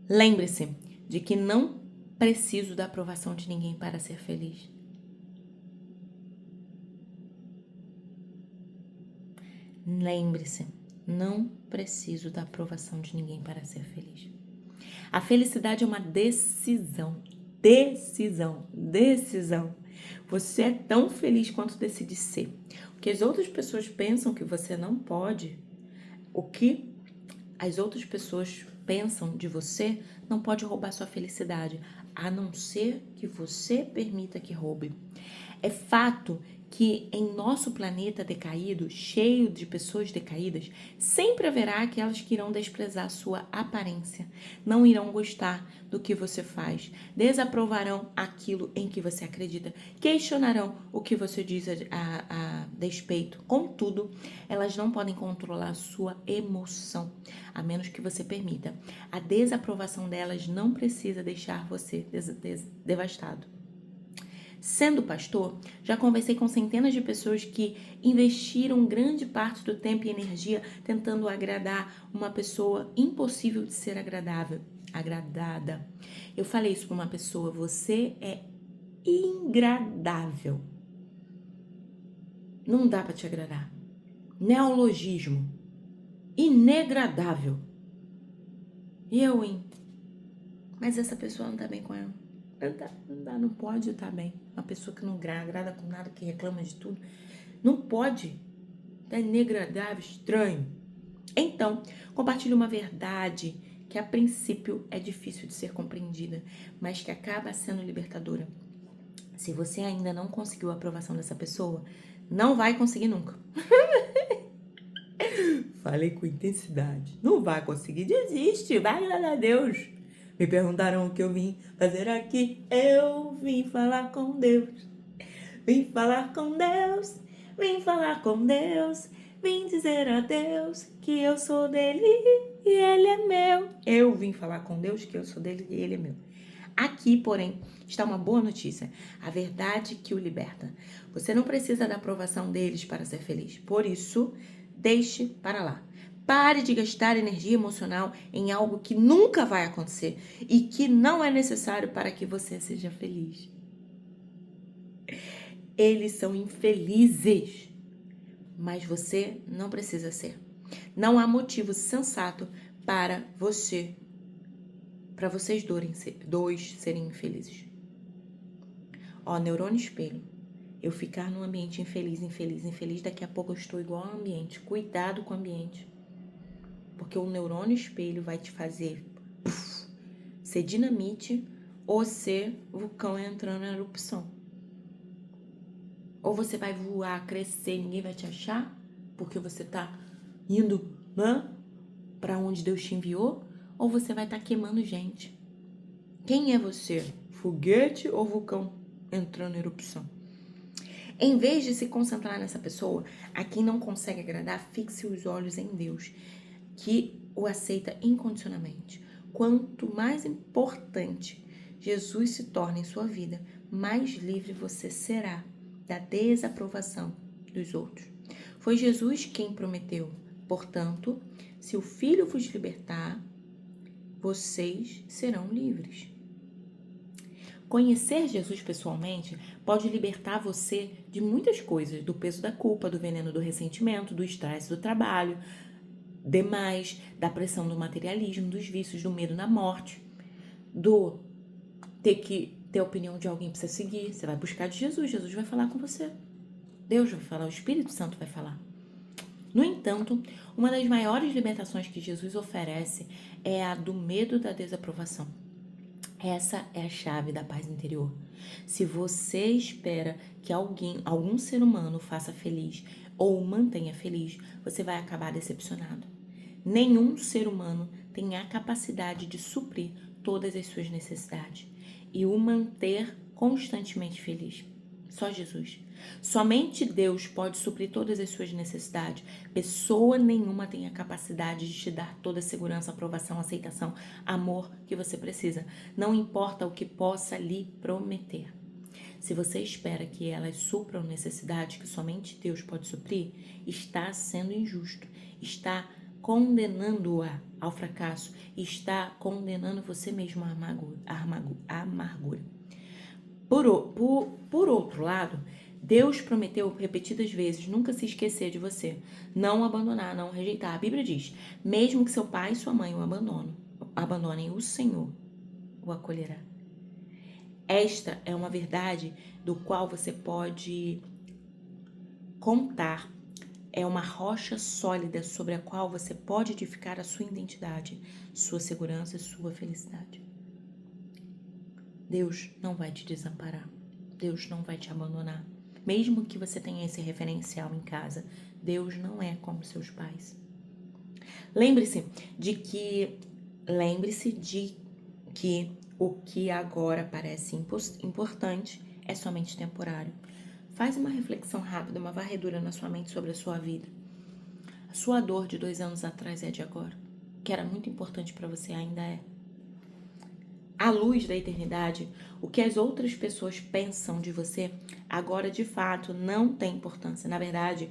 Lembre-se de que não preciso da aprovação de ninguém para ser feliz. Lembre-se, não preciso da aprovação de ninguém para ser feliz. A felicidade é uma decisão. Decisão. Você é tão feliz quanto decide ser. O que as outras pessoas pensam que você não pode, o que as outras pessoas pensam de você, não pode roubar sua felicidade, a não ser que você permita que roube. É fato que em nosso planeta decaído, cheio de pessoas decaídas, sempre haverá aquelas que irão desprezar sua aparência, não irão gostar do que você faz, desaprovarão aquilo em que você acredita, questionarão o que você diz a despeito. Contudo, elas não podem controlar sua emoção, a menos que você permita. A desaprovação delas não precisa deixar você devastado. Sendo pastor, já conversei com centenas de pessoas que investiram grande parte do tempo e energia tentando agradar uma pessoa impossível de ser agradada. Eu falei isso para uma pessoa: você é ingradável. Não dá para te agradar. Neologismo. Inegradável. E eu, hein? Mas essa pessoa não tá bem com ela. Não pode estar bem. Uma pessoa que não agrada com nada, que reclama de tudo. Não pode. Tá desagradável, estranho. Então, compartilhe uma verdade que a princípio é difícil de ser compreendida, mas que acaba sendo libertadora. Se você ainda não conseguiu a aprovação dessa pessoa, não vai conseguir nunca. Falei com intensidade. Não vai conseguir, desiste, vai agradar a Deus. Me perguntaram o que eu vim fazer aqui. Eu vim falar com Deus. Vim falar com Deus. Vim falar com Deus. Vim dizer a Deus que eu sou dele e ele é meu. Eu vim falar com Deus que eu sou dele e ele é meu. Aqui, porém, está uma boa notícia. A verdade que o liberta. Você não precisa da aprovação deles para ser feliz. Por isso, deixe para lá. Pare de gastar energia emocional em algo que nunca vai acontecer e que não é necessário para que você seja feliz. Eles são infelizes, mas você não precisa ser. Não há motivo sensato para vocês dois serem infelizes. Ó, neurônio espelho. Eu ficar num ambiente infeliz, daqui a pouco eu estou igual ao ambiente. Cuidado com o ambiente. Porque o neurônio espelho vai te fazer ser dinamite ou ser vulcão entrando em erupção. Ou você vai voar, crescer, ninguém vai te achar, porque você tá indo, né, para onde Deus te enviou, ou você vai estar queimando gente. Quem é você? Foguete ou vulcão entrando em erupção? Em vez de se concentrar nessa pessoa, a quem não consegue agradar, fixe os olhos em Deus, que o aceita incondicionalmente. Quanto mais importante Jesus se torna em sua vida, mais livre você será da desaprovação dos outros. Foi Jesus quem prometeu. Portanto, se o Filho vos libertar, vocês serão livres. Conhecer Jesus pessoalmente pode libertar você de muitas coisas, do peso da culpa, do veneno do ressentimento, do estresse do trabalho, demais, da pressão do materialismo, dos vícios, do medo na morte, do ter que ter a opinião de alguém para você seguir. Você vai buscar de Jesus, Jesus vai falar com você. Deus vai falar, o Espírito Santo vai falar. No entanto, uma das maiores libertações que Jesus oferece é a do medo da desaprovação. Essa é a chave da paz interior. Se você espera que algum ser humano faça feliz ou o mantenha feliz, você vai acabar decepcionado. Nenhum ser humano tem a capacidade de suprir todas as suas necessidades e o manter constantemente feliz. Só Jesus. Somente Deus pode suprir todas as suas necessidades. Pessoa nenhuma tem a capacidade de te dar toda a segurança, aprovação, aceitação, amor que você precisa. Não importa o que possa lhe prometer. Se você espera que elas supram necessidades que somente Deus pode suprir, está sendo injusto, está condenando-a ao fracasso e está condenando você mesmo à amargura. Por outro lado, Deus prometeu repetidas vezes nunca se esquecer de você, não abandonar, não rejeitar. A Bíblia diz, mesmo que seu pai e sua mãe o abandonem, o Senhor o acolherá. Esta é uma verdade do qual você pode contar. É uma rocha sólida sobre a qual você pode edificar a sua identidade, sua segurança e sua felicidade. Deus não vai te desamparar. Deus não vai te abandonar. Mesmo que você tenha esse referencial em casa, Deus não é como seus pais. Lembre-se de que o que agora parece importante é somente temporário. Faz uma reflexão rápida, uma varredura na sua mente sobre a sua vida. A sua dor de 2 anos atrás é de agora. O que era muito importante para você ainda é. À luz da eternidade, o que as outras pessoas pensam de você agora de fato não tem importância. Na verdade,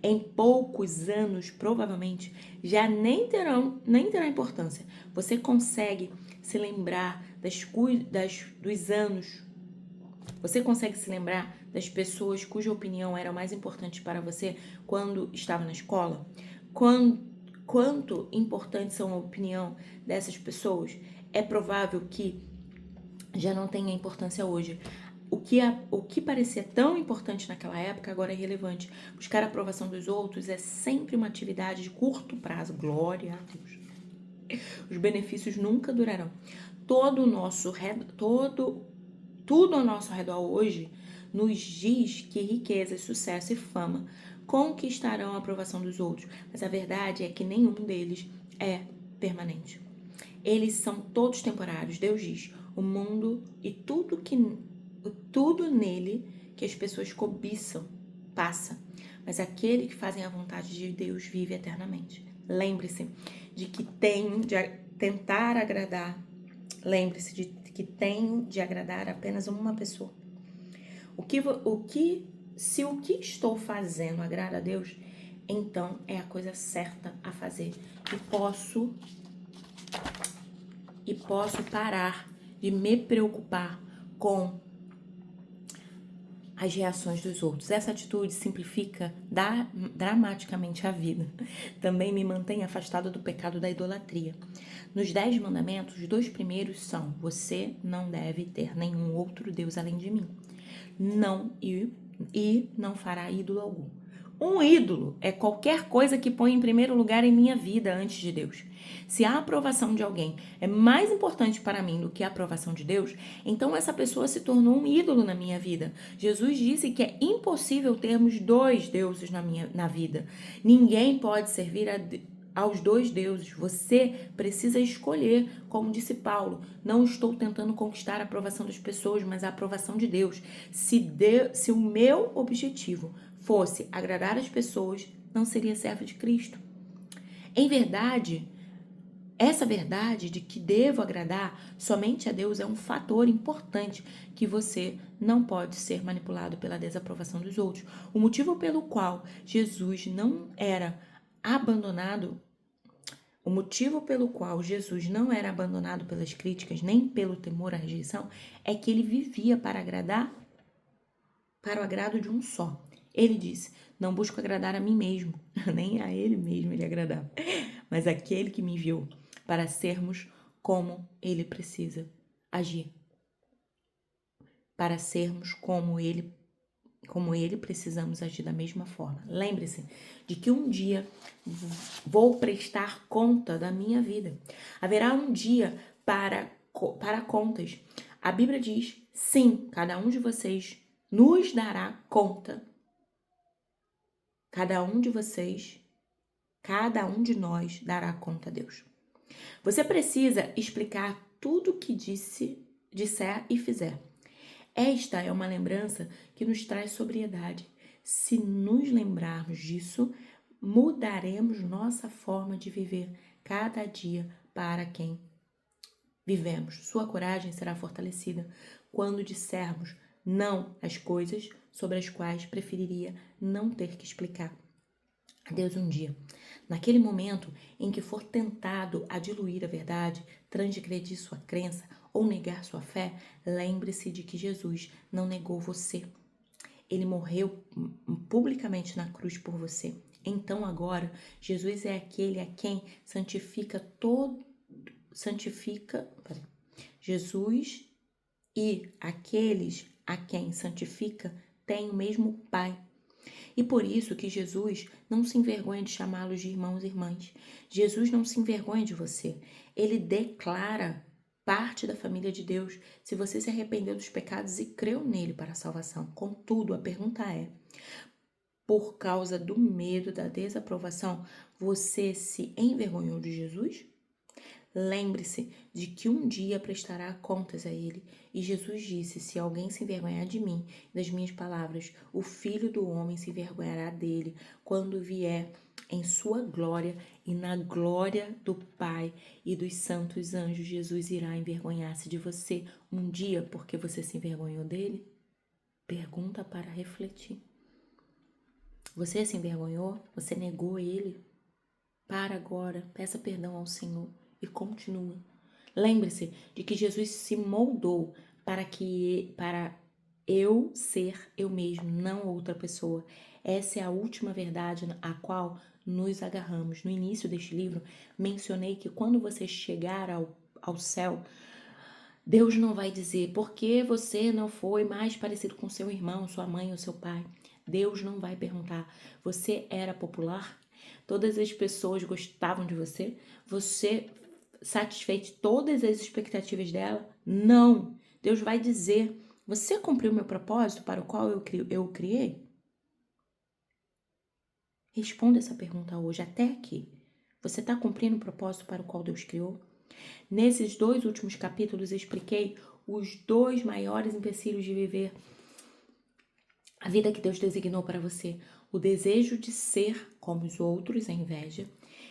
em poucos anos, provavelmente, já nem terá importância. Você consegue se lembrar dos anos. Você consegue se lembrar das pessoas cuja opinião era mais importante para você quando estava na escola? Quanto importante são a opinião dessas pessoas? É provável que já não tenha importância hoje. o que parecia tão importante naquela época agora é relevante. Buscar a aprovação dos outros é sempre uma atividade de curto prazo. Glória a Deus. Os benefícios nunca durarão. Tudo ao nosso redor hoje nos diz que riqueza, sucesso e fama conquistarão a aprovação dos outros, mas a verdade é que nenhum deles é permanente. Eles são todos temporários. Deus diz: o mundo e tudo nele que as pessoas cobiçam passa, mas aquele que fazem a vontade de Deus vive eternamente. Lembre-se de que tenho de tentar agradar. Lembre-se de que tenho de agradar apenas uma pessoa. Se o que estou fazendo agrada a Deus, então é a coisa certa a fazer. E posso parar de me preocupar com as reações dos outros. Essa atitude simplifica dramaticamente a vida. Também me mantém afastado do pecado da idolatria. Nos 10 mandamentos, os 2 primeiros são: você não deve ter nenhum outro Deus além de mim. Não fará ídolo algum. Um ídolo é qualquer coisa que põe em primeiro lugar em minha vida antes de Deus. Se a aprovação de alguém é mais importante para mim do que a aprovação de Deus, então essa pessoa se tornou um ídolo na minha vida. Jesus disse que é impossível termos 2 deuses na vida. Ninguém pode servir aos 2 deuses. Você precisa escolher, como disse Paulo: não estou tentando conquistar a aprovação das pessoas, mas a aprovação de Deus. Se o meu objetivo fosse agradar as pessoas, não seria servo de Cristo. Em verdade, essa verdade de que devo agradar somente a Deus é um fator importante que você não pode ser manipulado pela desaprovação dos outros. O motivo pelo qual Jesus não era abandonado pelas críticas, nem pelo temor à rejeição, é que ele vivia para o agrado de um só. Ele disse: não busco agradar a mim mesmo, nem a ele mesmo ele agradava, mas aquele que me enviou, para sermos como ele precisa agir. Para sermos como ele precisamos agir da mesma forma. Lembre-se de que um dia vou prestar conta da minha vida. Haverá um dia para contas. A Bíblia diz: sim, cada um de vocês nos dará conta. Cada um de nós dará conta a Deus. Você precisa explicar tudo o que disser e fizer. Esta é uma lembrança que nos traz sobriedade. Se nos lembrarmos disso, mudaremos nossa forma de viver cada dia para quem vivemos. Sua coragem será fortalecida quando dissermos não às coisas sobre as quais preferiria não ter que explicar a Deus um dia. Naquele momento em que for tentado a diluir a verdade, transgredir sua crença ou negar sua fé, lembre-se de que Jesus não negou você. Ele morreu publicamente na cruz por você. Então agora, Jesus é aquele a quem Jesus e aqueles a quem santifica têm o mesmo Pai. E por isso que Jesus não se envergonha de chamá-los de irmãos e irmãs. Jesus não se envergonha de você. Ele declara parte da família de Deus se você se arrependeu dos pecados e creu nele para a salvação. Contudo, a pergunta é: por causa do medo da desaprovação, você se envergonhou de Jesus? Lembre-se de que um dia prestará contas a ele. E Jesus disse: se alguém se envergonhar de mim, das minhas palavras, o Filho do Homem se envergonhará dele quando vier em sua glória e na glória do Pai e dos santos anjos. Jesus irá envergonhar-se de você um dia porque você se envergonhou dele? Pergunta para refletir. Você se envergonhou? Você negou ele? Para agora, peça perdão ao Senhor e continue. Lembre-se de que Jesus se moldou para eu ser eu mesmo, não outra pessoa. Essa é a última verdade a qual nos agarramos. No início deste livro, mencionei que quando você chegar ao céu, Deus não vai dizer por que você não foi mais parecido com seu irmão, sua mãe ou seu pai. Deus não vai perguntar, você era popular? Todas as pessoas gostavam de você? Você satisfez todas as expectativas dela? Não. Deus vai dizer, você cumpriu meu propósito para o qual eu o criei? Responda essa pergunta hoje, até aqui. Você está cumprindo o propósito para o qual Deus criou? Nesses 2 últimos capítulos, eu expliquei os 2 maiores empecilhos de viver a vida que Deus designou para você. O desejo de ser como os outros, a inveja,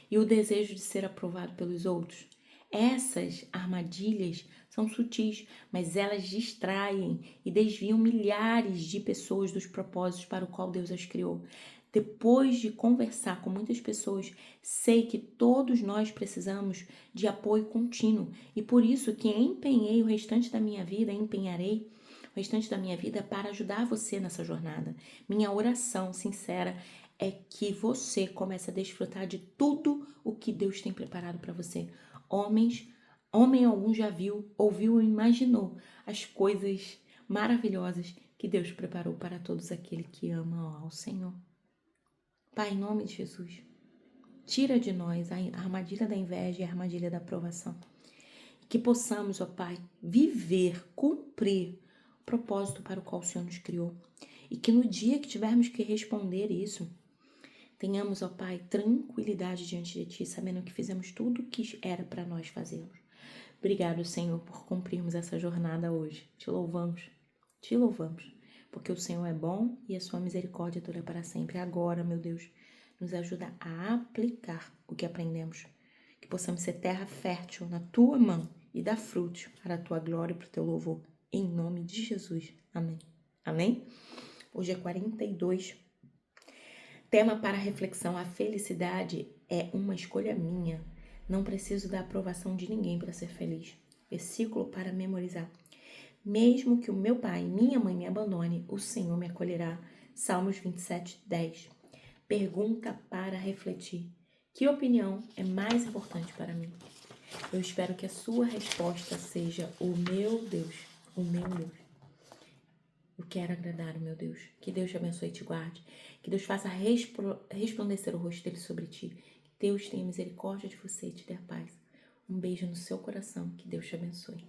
e o desejo de ser aprovado pelos outros. Essas armadilhas são sutis, mas elas distraem e desviam milhares de pessoas dos propósitos para o qual Deus as criou. Depois de conversar com muitas pessoas, sei que todos nós precisamos de apoio contínuo e por isso que empenhei o restante da minha vida, empenharei o restante da minha vida para ajudar você nessa jornada. Minha oração sincera é que você comece a desfrutar de tudo o que Deus tem preparado para você. Homem algum já viu, ouviu ou imaginou as coisas maravilhosas que Deus preparou para todos aqueles que amam ao Senhor. Pai, em nome de Jesus, tira de nós a armadilha da inveja e a armadilha da aprovação. Que possamos, ó Pai, viver, cumprir o propósito para o qual o Senhor nos criou. E que no dia que tivermos que responder isso, tenhamos, ó Pai, tranquilidade diante de Ti, sabendo que fizemos tudo o que era para nós fazermos. Obrigado, Senhor, por cumprirmos essa jornada hoje. Te louvamos, porque o Senhor é bom e a sua misericórdia dura para sempre. Agora, meu Deus, nos ajuda a aplicar o que aprendemos. Que possamos ser terra fértil na Tua mão e dar frutos para a Tua glória e para o Teu louvor. Em nome de Jesus. Amém. Amém? Hoje é 42. Tema para reflexão: a felicidade é uma escolha minha. Não preciso da aprovação de ninguém para ser feliz. Versículo para memorizar. Mesmo que o meu pai e minha mãe me abandone, o Senhor me acolherá. Salmos 27, 10. Pergunta para refletir. Que opinião é mais importante para mim? Eu espero que a sua resposta seja o meu Deus, o meu Deus. Eu quero agradar o meu Deus. Que Deus te abençoe e te guarde. Que Deus faça resplandecer o rosto dele sobre ti. Que Deus tenha misericórdia de você e te dê paz. Um beijo no seu coração. Que Deus te abençoe.